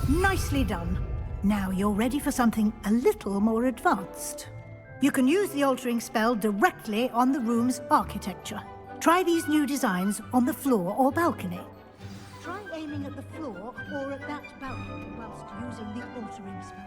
Nicely done. Now you're ready for something a little more advanced. You can use the altering spell directly on the room's architecture. Try these new designs on the floor or balcony. Try aiming at the floor or at that balcony whilst using the altering spell.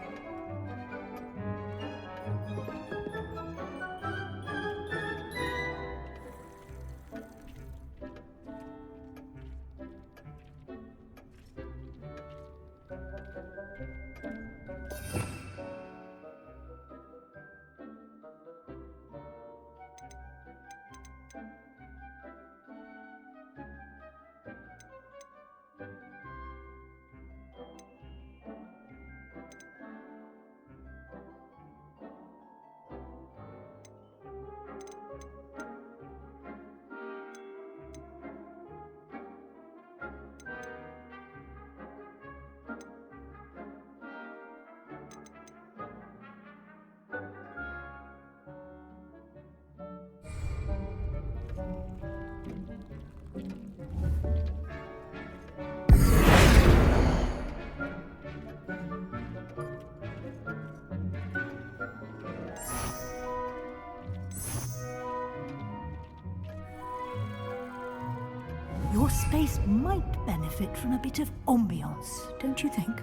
Your space might benefit from a bit of ambiance, don't you think?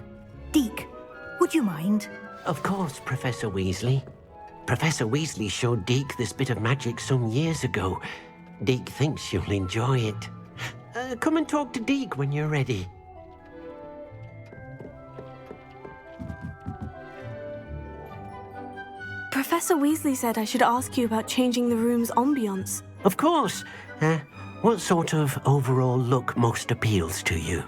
Deke, would you mind? Of course, Professor Weasley. Professor Weasley showed Deke this bit of magic some years ago. Deke thinks you'll enjoy it. Come and talk to Deke when you're ready. Professor Weasley said I should ask you about changing the room's ambiance. Of course. What sort of overall look most appeals to you?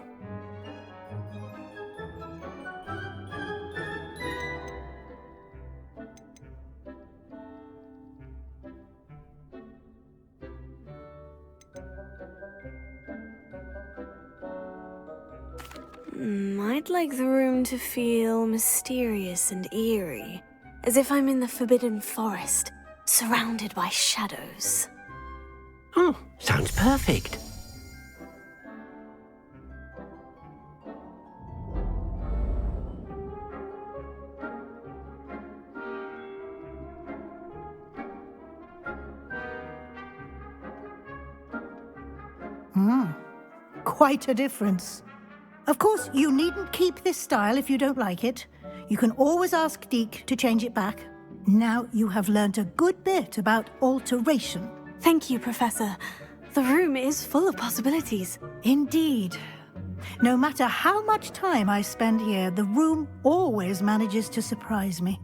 I'd like the room to feel mysterious and eerie, as if I'm in the Forbidden Forest, surrounded by shadows. Oh, sounds perfect. Quite a difference. Of course, you needn't keep this style if you don't like it. You can always ask Deke to change it back. Now you have learnt a good bit about alteration. Thank you, Professor. The room is full of possibilities. Indeed. No matter how much time I spend here, the room always manages to surprise me.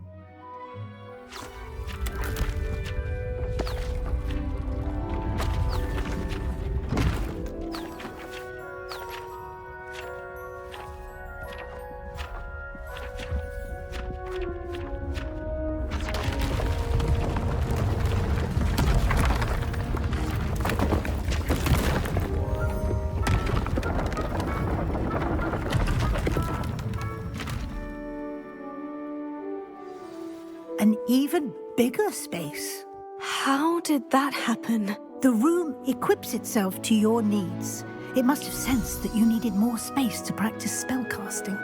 An even bigger space. How did that happen? The room equips itself to your needs. It must have sensed that you needed more space to practice spellcasting.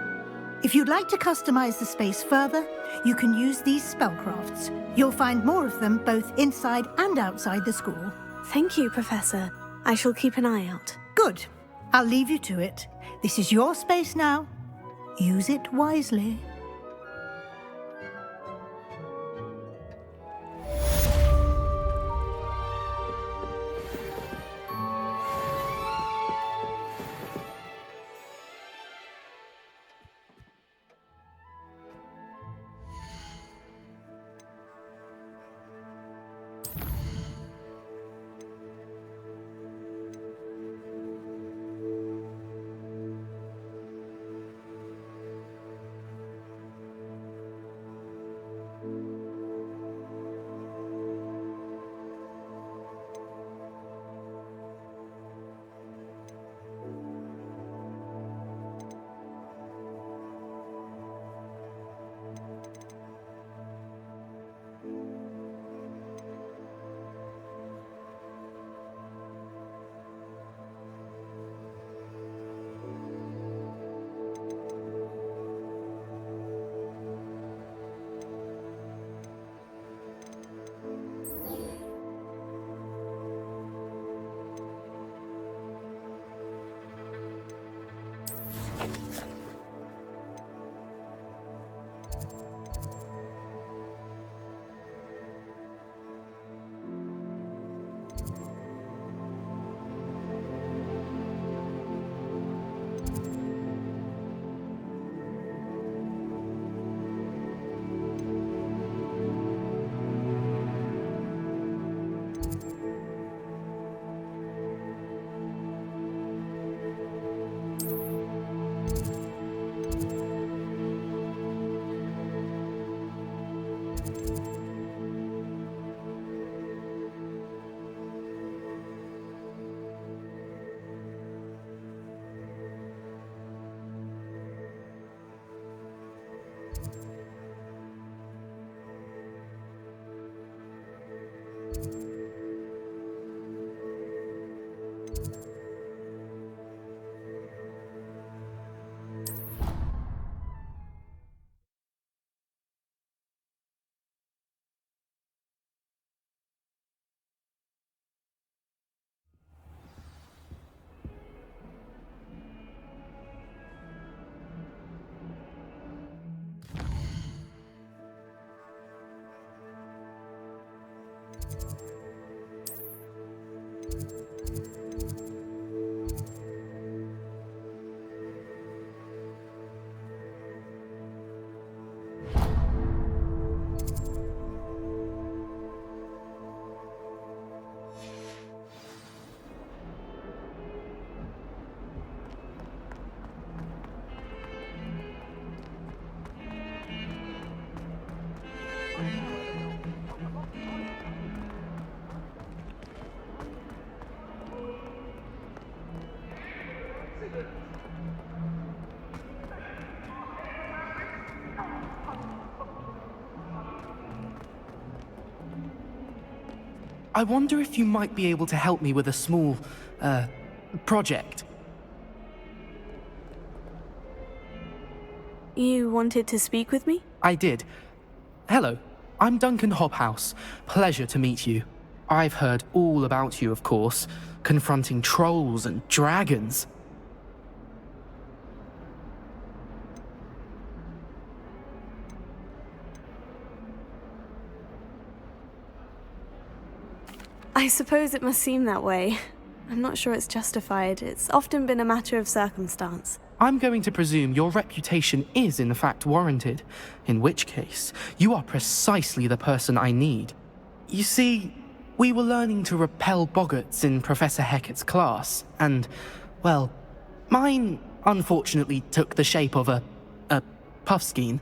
If you'd like to customize the space further, you can use these spellcrafts. You'll find more of them both inside and outside the school. Thank you, Professor. I shall keep an eye out. Good. I'll leave you to it. This is your space now. Use it wisely. I wonder if you might be able to help me with a small, project. You wanted to speak with me? I did. Hello, I'm Duncan Hobhouse. Pleasure to meet you. I've heard all about you, of course, confronting trolls and dragons. I suppose it must seem that way. I'm not sure it's justified. It's often been a matter of circumstance. I'm going to presume your reputation is in fact warranted, in which case, you are precisely the person I need. You see, we were learning to repel boggarts in Professor Hecat's class, and, well, mine unfortunately took the shape of a puffskein.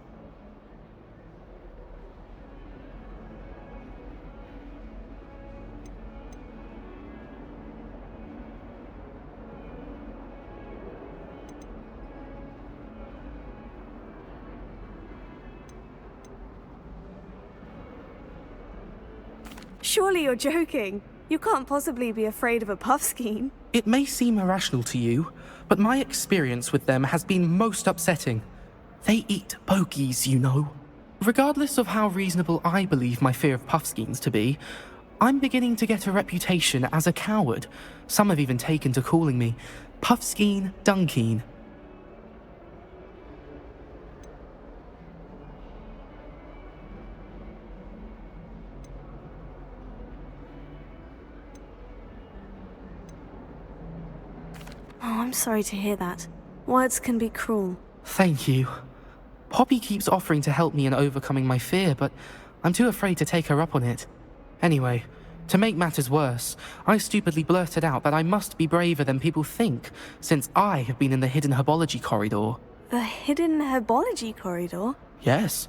Surely you're joking. You can't possibly be afraid of a puffskein. It may seem irrational to you, but my experience with them has been most upsetting. They eat bogies, you know. Regardless of how reasonable I believe my fear of puffskeins to be, I'm beginning to get a reputation as a coward. Some have even taken to calling me Puffskeen Dunkeen. Oh, I'm sorry to hear that. Words can be cruel. Thank you. Poppy keeps offering to help me in overcoming my fear, but I'm too afraid to take her up on it. Anyway, to make matters worse, I stupidly blurted out that I must be braver than people think, since I have been in the hidden herbology corridor. The hidden herbology corridor? Yes.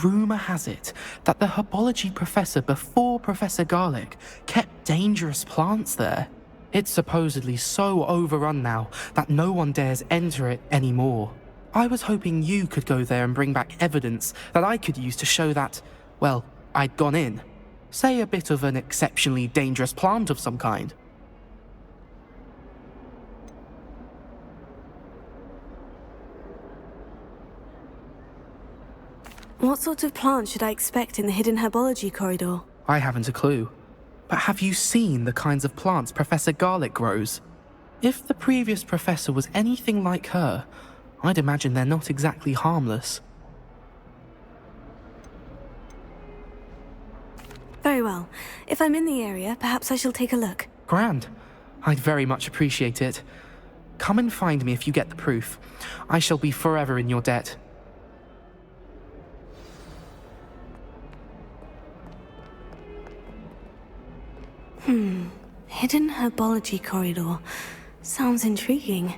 Rumour has it that the herbology professor before Professor Garlic kept dangerous plants there. It's supposedly so overrun now that no one dares enter it anymore. I was hoping you could go there and bring back evidence that I could use to show that, well, I'd gone in. Say a bit of an exceptionally dangerous plant of some kind. What sort of plant should I expect in the hidden herbology corridor? I haven't a clue. But have you seen the kinds of plants Professor Garlic grows? If the previous professor was anything like her, I'd imagine they're not exactly harmless. Very well. If I'm in the area, perhaps I shall take a look. Grand. I'd very much appreciate it. Come and find me if you get the proof. I shall be forever in your debt. Hidden herbology corridor. Sounds intriguing.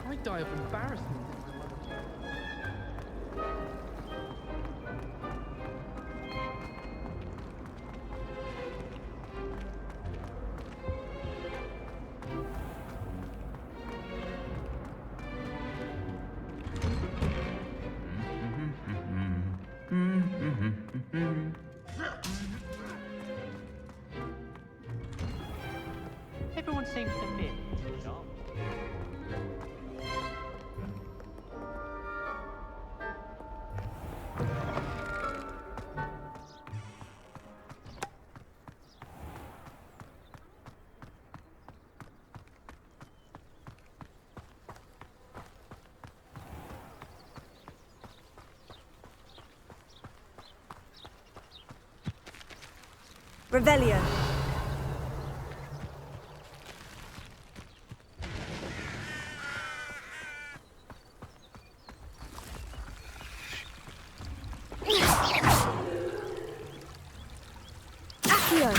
I die of embarrassment. Everyone seems to fit. Sharp. Revelio. Accio.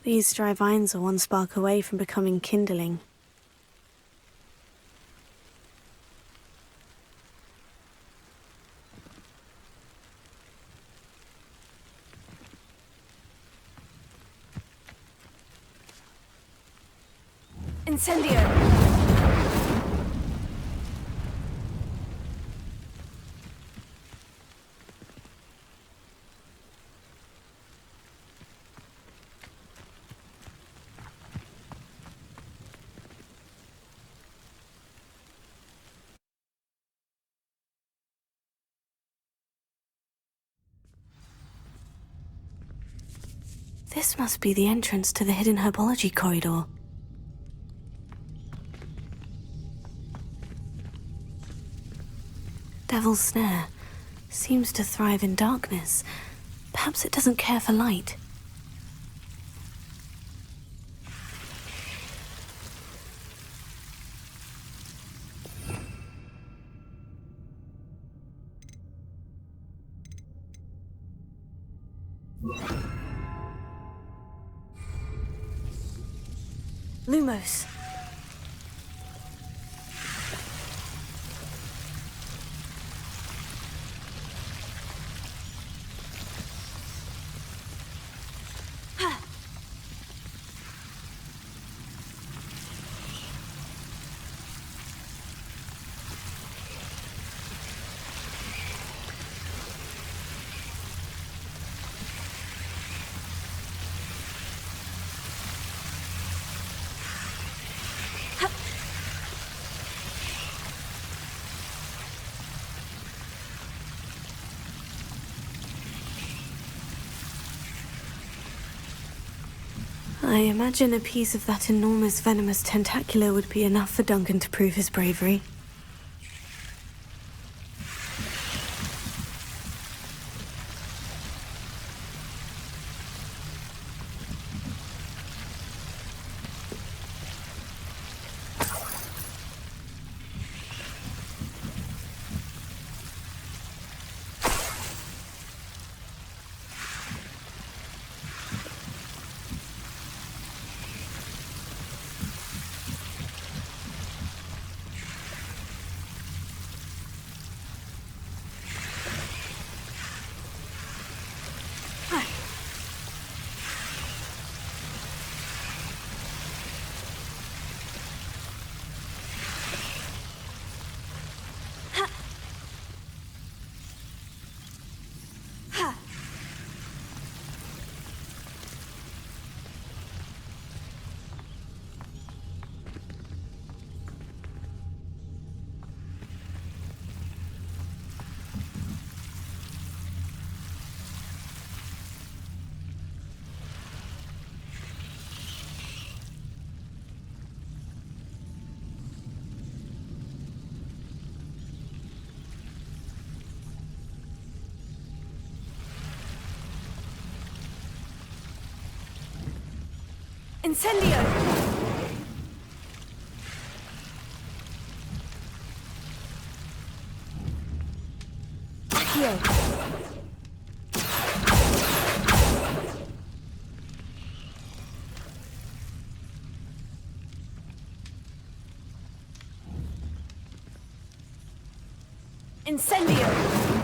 These dry vines are one spark away from becoming kindling. Incendio! This must be the entrance to the hidden herbology corridor. Devil's Snare seems to thrive in darkness. Perhaps it doesn't care for light. Lumos. I imagine a piece of that enormous venomous tentacular would be enough for Duncan to prove his bravery. Incendio! Accio! Incendio!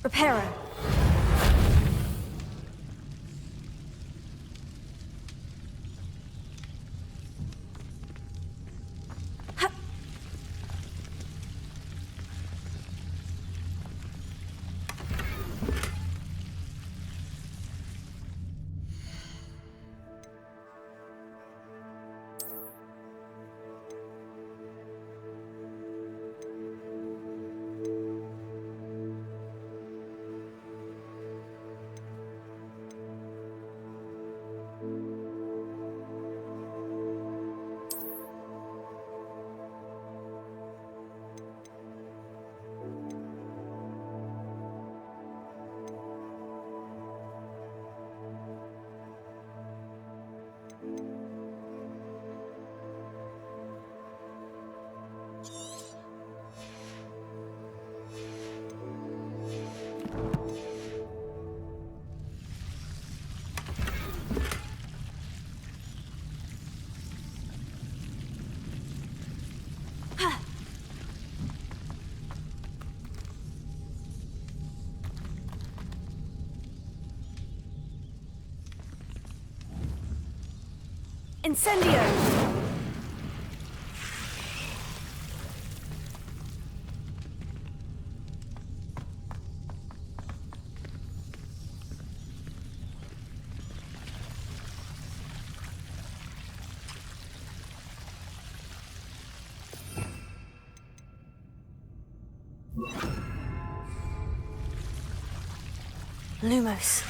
Reparo. Incendio! Lumos.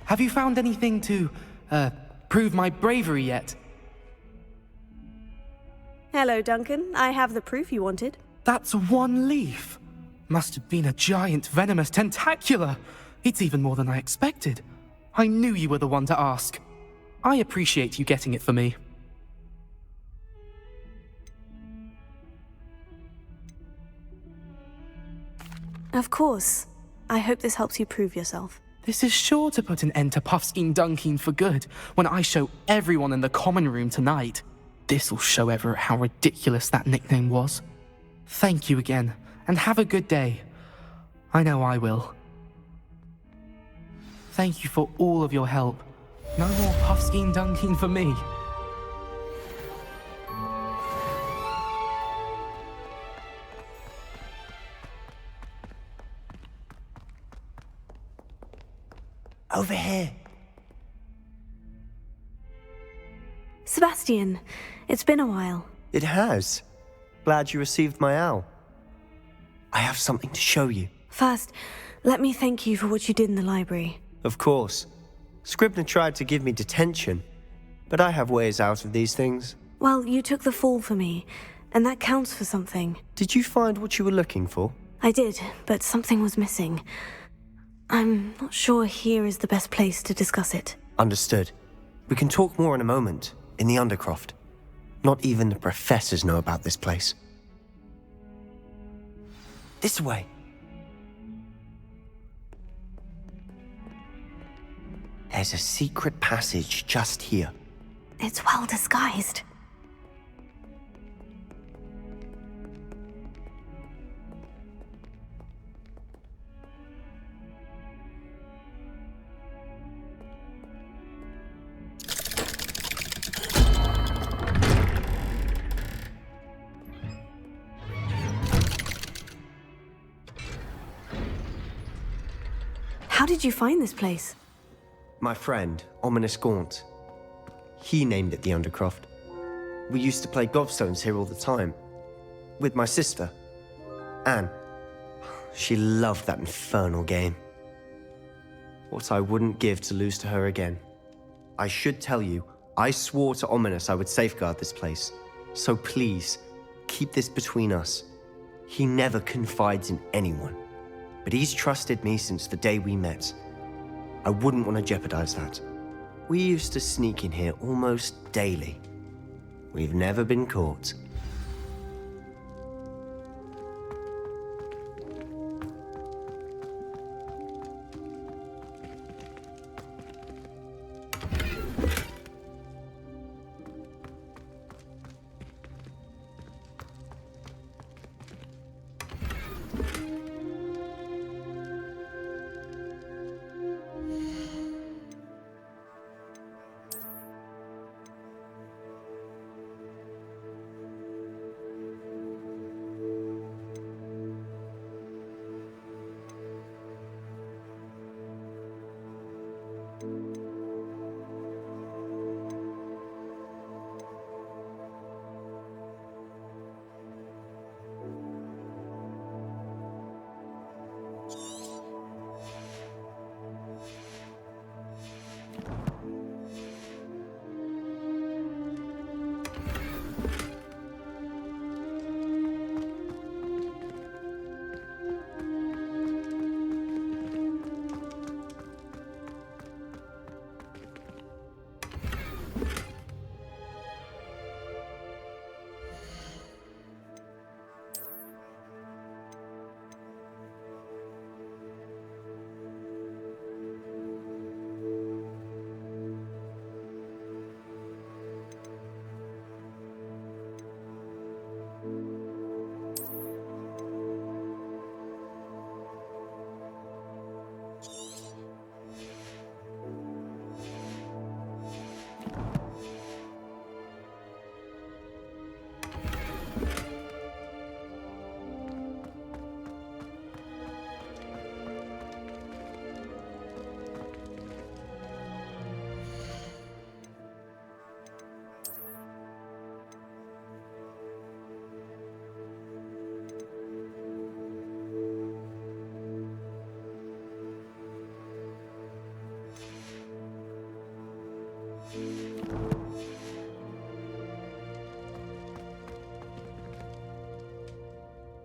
Have you found anything to, prove my bravery yet? Hello, Duncan. I have the proof you wanted. That's one leaf. Must have been a giant venomous tentacula. It's even more than I expected. I knew you were the one to ask. I appreciate you getting it for me. Of course. I hope this helps you prove yourself. This is sure to put an end to Puffskein Dunkeen for good when I show everyone in the common room tonight. This'll show Everett how ridiculous that nickname was. Thank you again, and have a good day. I know I will. Thank you for all of your help. No more Puffskein Dunkeen for me. Over here. Sebastian, it's been a while. It has. Glad you received my owl. I have something to show you. First, let me thank you for what you did in the library. Of course. Scribner tried to give me detention, but I have ways out of these things. Well, you took the fall for me, and that counts for something. Did you find what you were looking for? I did, but something was missing. I'm not sure here is the best place to discuss it. Understood. We can talk more in a moment, in the Undercroft. Not even the professors know about this place. This way. There's a secret passage just here. It's well disguised. How did you find this place? My friend, Ominous Gaunt. He named it the Undercroft. We used to play gobstones here all the time. With my sister, Anne. She loved that infernal game. What I wouldn't give to lose to her again. I should tell you, I swore to Ominous I would safeguard this place. So please, keep this between us. He never confides in anyone. But he's trusted me since the day we met. I wouldn't want to jeopardize that. We used to sneak in here almost daily. We've never been caught.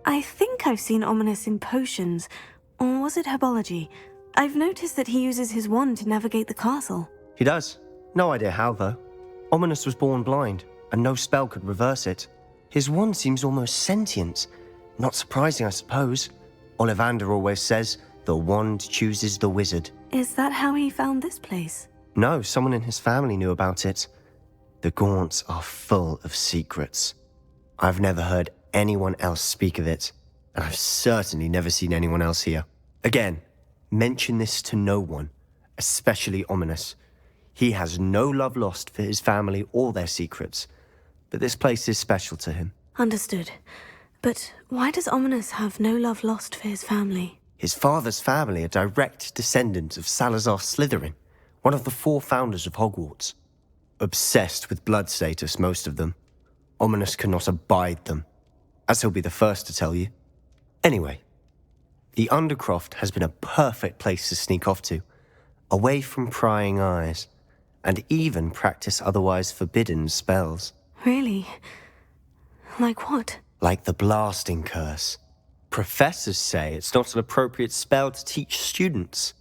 I think I've seen Ominous in potions, or was it herbology? I've noticed that he uses his wand to navigate the castle. He does. No idea how, though. Ominous was born blind, and no spell could reverse it. His wand seems almost sentient. Not surprising, I suppose. Ollivander always says, the wand chooses the wizard. Is that how he found this place? No, someone in his family knew about it. The Gaunts are full of secrets. I've never heard anyone else speak of it, and I've certainly never seen anyone else here. Again, mention this to no one, especially Ominous. He has no love lost for his family or their secrets, but this place is special to him. Understood. But why does Ominous have no love lost for his family? His father's family are direct descendants of Salazar Slytherin, one of the 4 founders of Hogwarts. Obsessed with blood status, most of them. Ominous cannot abide them, as he'll be the first to tell you. Anyway, the Undercroft has been a perfect place to sneak off to, away from prying eyes, and even practice otherwise forbidden spells. Really? Like what? Like the blasting curse. Professors say it's not an appropriate spell to teach students.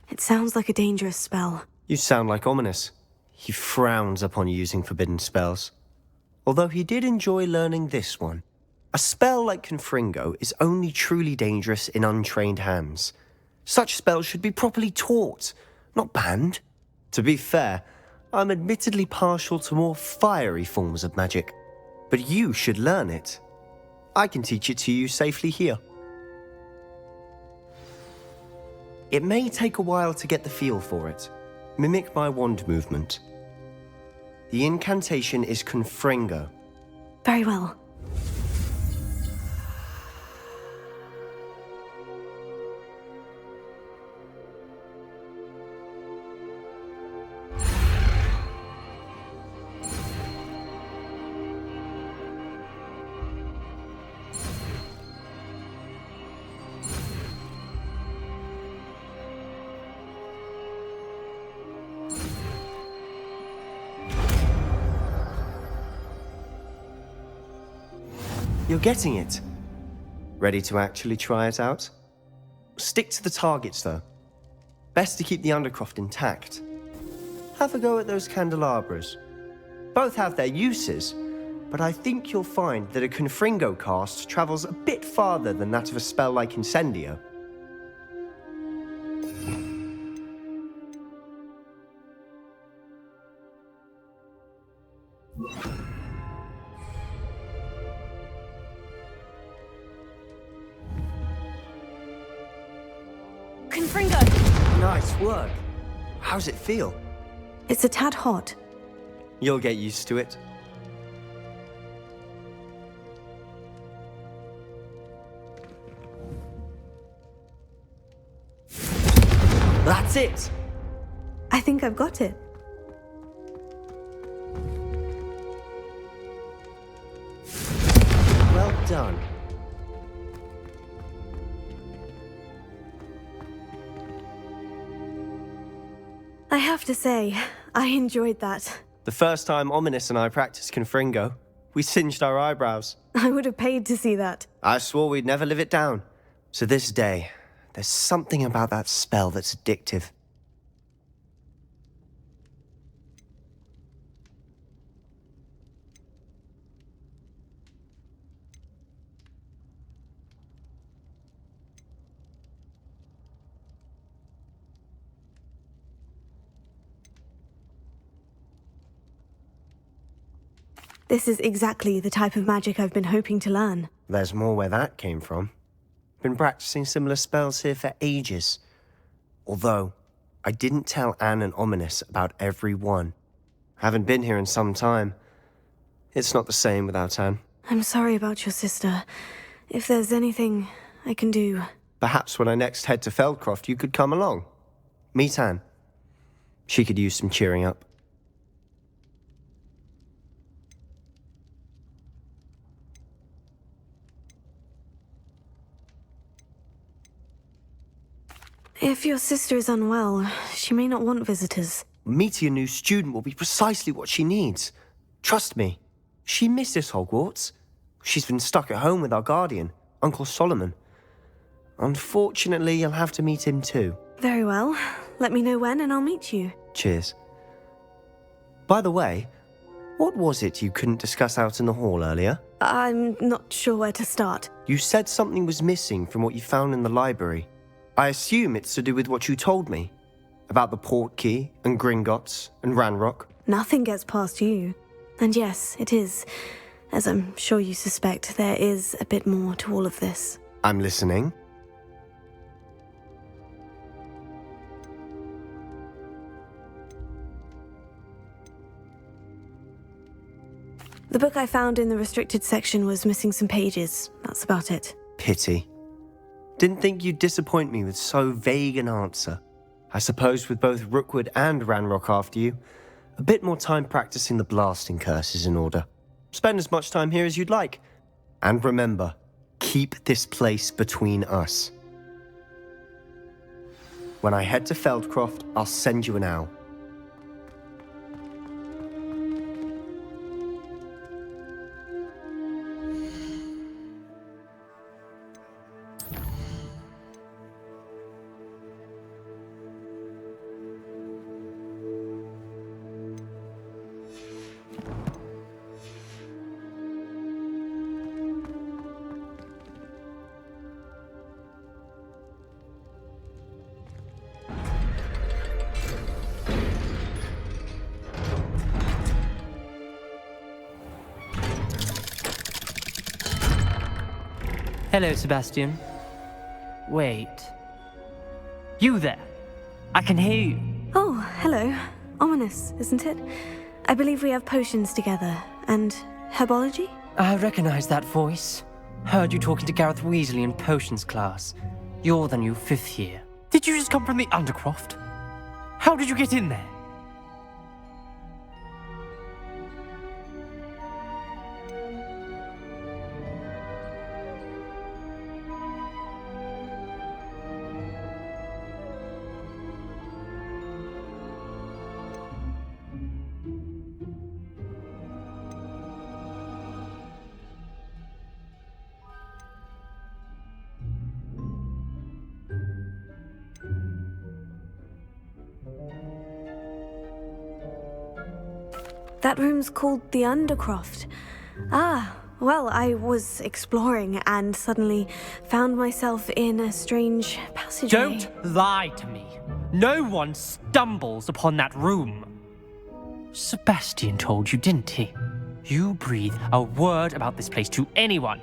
It sounds like a dangerous spell. You sound like Ominous. He frowns upon using forbidden spells. Although he did enjoy learning this one. A spell like Confringo is only truly dangerous in untrained hands. Such spells should be properly taught, not banned. To be fair, I'm admittedly partial to more fiery forms of magic. But you should learn it. I can teach it to you safely here. It may take a while to get the feel for it. Mimic my wand movement. The incantation is Confringo. Very well. You're getting it. Ready to actually try it out? Stick to the targets, though. Best to keep the Undercroft intact. Have a go at those candelabras. Both have their uses, but I think you'll find that a Confringo cast travels a bit farther than that of a spell like Incendio. Confringo! Nice work. How's it feel? It's a tad hot. You'll get used to it. That's it! I think I've got it. Well done. I have to say, I enjoyed that. The first time Ominous and I practiced Confringo, we singed our eyebrows. I would have paid to see that. I swore we'd never live it down. To this day, there's something about that spell that's addictive. This is exactly the type of magic I've been hoping to learn. There's more where that came from. Been practicing similar spells here for ages. Although, I didn't tell Anne and Ominous about every one. Haven't been here in some time. It's not the same without Anne. I'm sorry about your sister. If there's anything I can do... Perhaps when I next head to Feldcroft, you could come along. Meet Anne. She could use some cheering up. If your sister is unwell, she may not want visitors. Meeting a new student will be precisely what she needs. Trust me. She misses Hogwarts. She's been stuck at home with our guardian, Uncle Solomon. Unfortunately, you'll have to meet him too. Very well. Let me know when and I'll meet you. Cheers. By the way, what was it you couldn't discuss out in the hall earlier? I'm not sure where to start. You said something was missing from what you found in the library. I assume it's to do with what you told me. About the Portkey, and Gringotts, and Ranrock. Nothing gets past you. And yes, it is. As I'm sure you suspect, there is a bit more to all of this. I'm listening. The book I found in the restricted section was missing some pages. That's about it. Pity. Didn't think you'd disappoint me with so vague an answer. I suppose with both Rookwood and Ranrock after you, a bit more time practicing the blasting curse is in order. Spend as much time here as you'd like. And remember, keep this place between us. When I head to Feldcroft, I'll send you an owl. Hello, Sebastian. Wait. You there? I can hear you. Oh, hello. Ominous, isn't it? I believe we have potions together. And herbology? I recognize that voice. Heard you talking to Gareth Weasley in potions class. You're the new 5th year. Did you just come from the Undercroft? How did you get in there? That room's called the Undercroft. Ah, well, I was exploring and suddenly found myself in a strange passageway. Don't lie to me. No one stumbles upon that room. Sebastian told you, didn't he? You breathe a word about this place to anyone,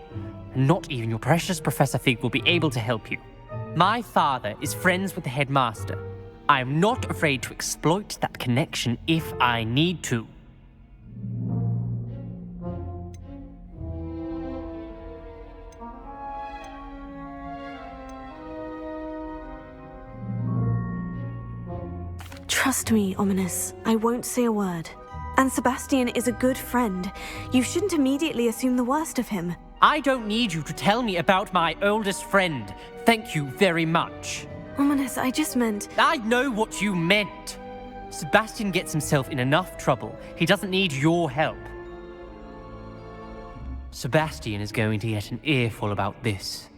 and not even your precious Professor Fig will be able to help you. My father is friends with the headmaster. I am not afraid to exploit that connection if I need to. Trust me, Ominous. I won't say a word. And Sebastian is a good friend. You shouldn't immediately assume the worst of him. I don't need you to tell me about my oldest friend. Thank you very much. Ominous, I just meant... I know what you meant. Sebastian gets himself in enough trouble. He doesn't need your help. Sebastian is going to get an earful about this.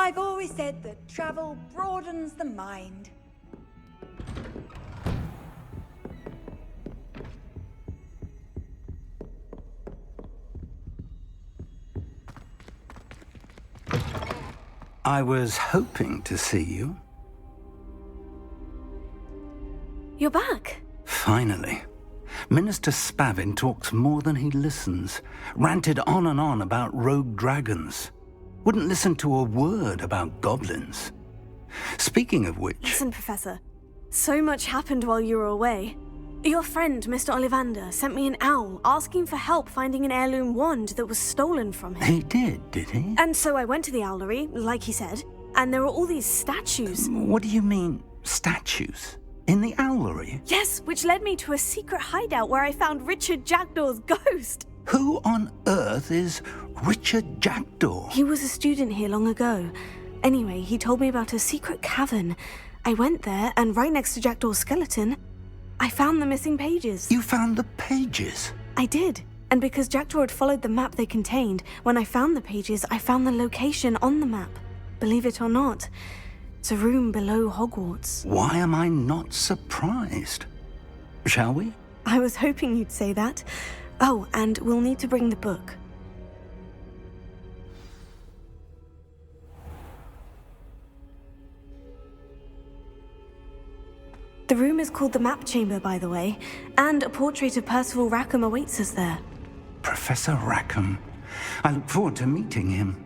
I've always said that travel broadens the mind. I was hoping to see you. You're back. Finally. Minister Spavin talks more than he listens. Ranted on and on about rogue dragons. Wouldn't listen to a word about goblins. Speaking of which... Listen, Professor. So much happened while you were away. Your friend, Mr. Ollivander, sent me an owl asking for help finding an heirloom wand that was stolen from him. He did he? And so I went to the owlery, like he said, and there were all these statues. What do you mean, statues? In the owlery? Yes, which led me to a secret hideout where I found Richard Jackdaw's ghost. Who on earth is Richard Jackdaw? He was a student here long ago. Anyway, he told me about a secret cavern. I went there, and right next to Jackdaw's skeleton, I found the missing pages. You found the pages? I did. And because Jackdaw had followed the map they contained, when I found the pages, I found the location on the map. Believe it or not, it's a room below Hogwarts. Why am I not surprised? Shall we? I was hoping you'd say that. Oh, and we'll need to bring the book. The room is called the Map Chamber, by the way, and a portrait of Percival Rackham awaits us there. Professor Rackham. I look forward to meeting him.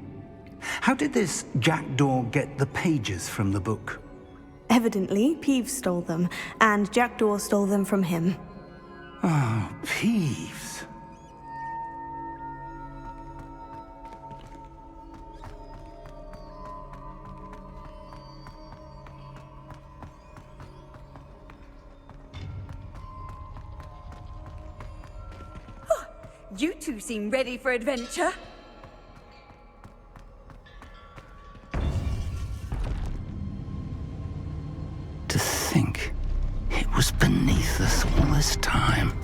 How did this Jackdaw get the pages from the book? Evidently, Peeves stole them, and Jackdaw stole them from him. Oh, Peeves. You two seem ready for adventure. To think it was beneath us all this time.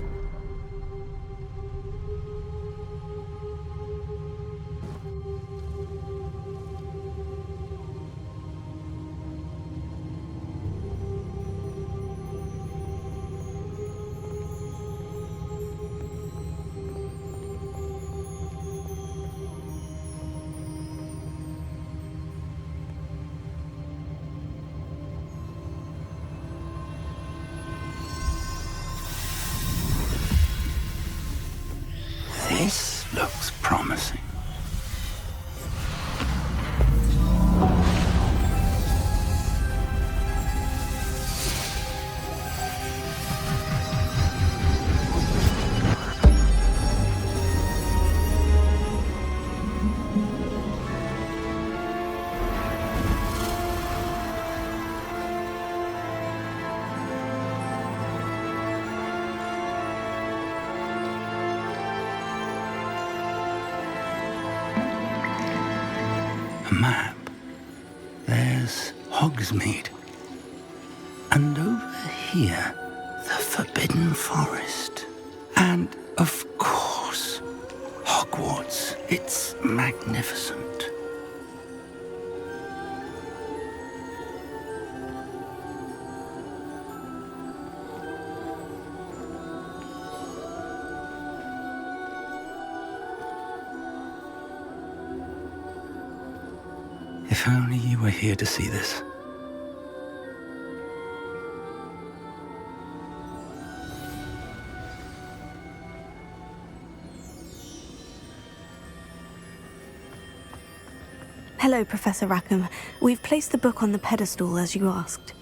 This looks promising. A map. There's Hogsmeade. And over here, the Forbidden Forest. And, of course, Hogwarts. It's magnificent. If only you were here to see this. Hello, Professor Rackham. We've placed the book on the pedestal, as you asked.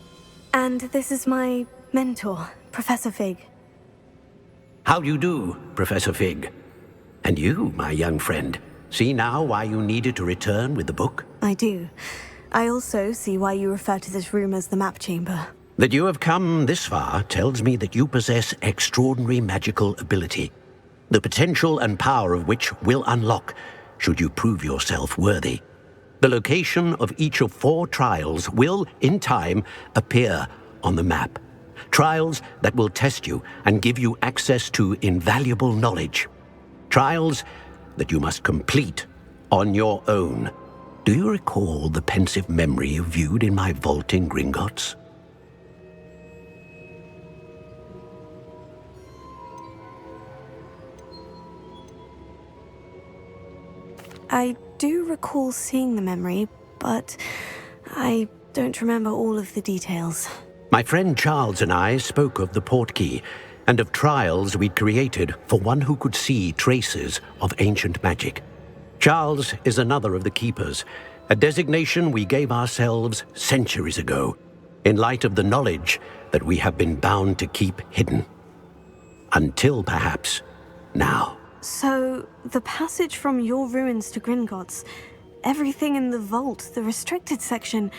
And this is my mentor, Professor Fig. How do you do, Professor Fig? And you, my young friend, see now why you needed to return with the book? I do. I also see why you refer to this room as the Map Chamber. That you have come this far tells me that you possess extraordinary magical ability, the potential and power of which will unlock should you prove yourself worthy. The location of each of 4 trials will, in time, appear on the map. Trials that will test you and give you access to invaluable knowledge. Trials that you must complete on your own. Do you recall the pensive memory you viewed in my vault in Gringotts? I do recall seeing the memory, but I don't remember all of the details. My friend Charles and I spoke of the portkey and of trials we'd created for one who could see traces of ancient magic. Charles is another of the keepers, a designation we gave ourselves centuries ago, in light of the knowledge that we have been bound to keep hidden. Until perhaps now. So, the passage from your ruins to Gringotts, everything in the vault, the restricted section,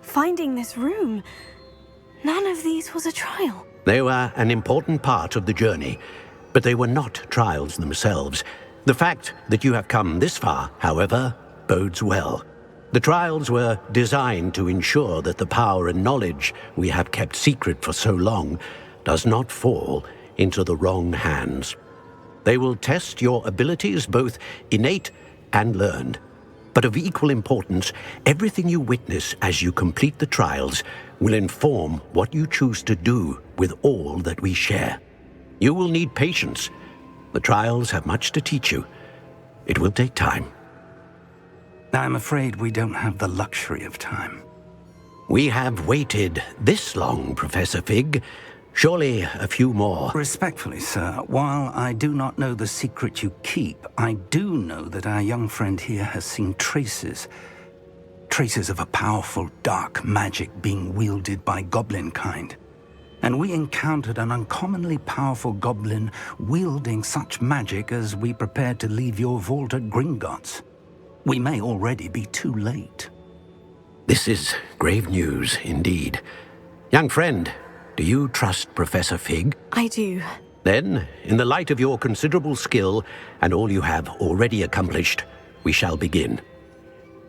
finding this room, none of these was a trial. They were an important part of the journey, but they were not trials themselves. The fact that you have come this far, however, bodes well. The trials were designed to ensure that the power and knowledge we have kept secret for so long does not fall into the wrong hands. They will test your abilities, both innate and learned. But of equal importance, everything you witness as you complete the trials will inform what you choose to do with all that we share. You will need patience. The trials have much to teach you. It will take time. I'm afraid we don't have the luxury of time. We have waited this long, Professor Fig. Surely a few more. Respectfully, sir, while I do not know the secret you keep, I do know that our young friend here has seen traces of a powerful dark magic being wielded by goblin kind. And we encountered an uncommonly powerful goblin wielding such magic as we prepared to leave your vault at Gringotts. We may already be too late. This is grave news indeed. Young friend, do you trust Professor Fig? I do. Then, in the light of your considerable skill and all you have already accomplished, we shall begin.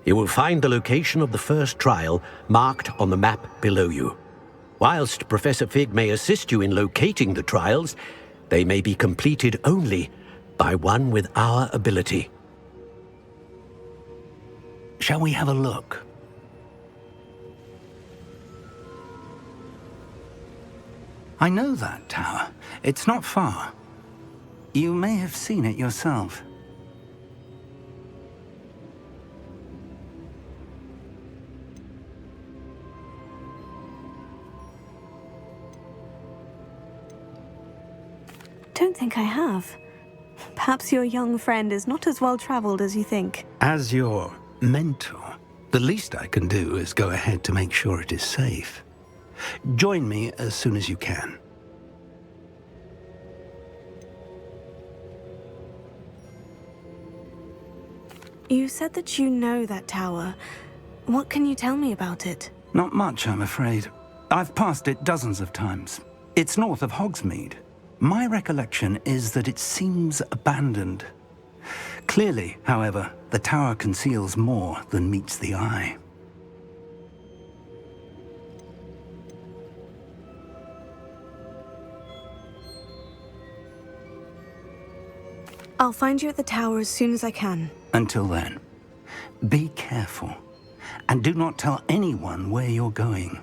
You will find the location of the first trial marked on the map below you. Whilst Professor Fig may assist you in locating the trials, they may be completed only by one with our ability. Shall we have a look? I know that tower. It's not far. You may have seen it yourself. Don't think I have. Perhaps your young friend is not as well-traveled as you think. As your mentor, the least I can do is go ahead to make sure it is safe. Join me as soon as you can. You said that you know that tower. What can you tell me about it? Not much, I'm afraid. I've passed it dozens of times. It's north of Hogsmeade. My recollection is that it seems abandoned. Clearly, however, the tower conceals more than meets the eye. I'll find you at the tower as soon as I can. Until then, be careful, and do not tell anyone where you're going.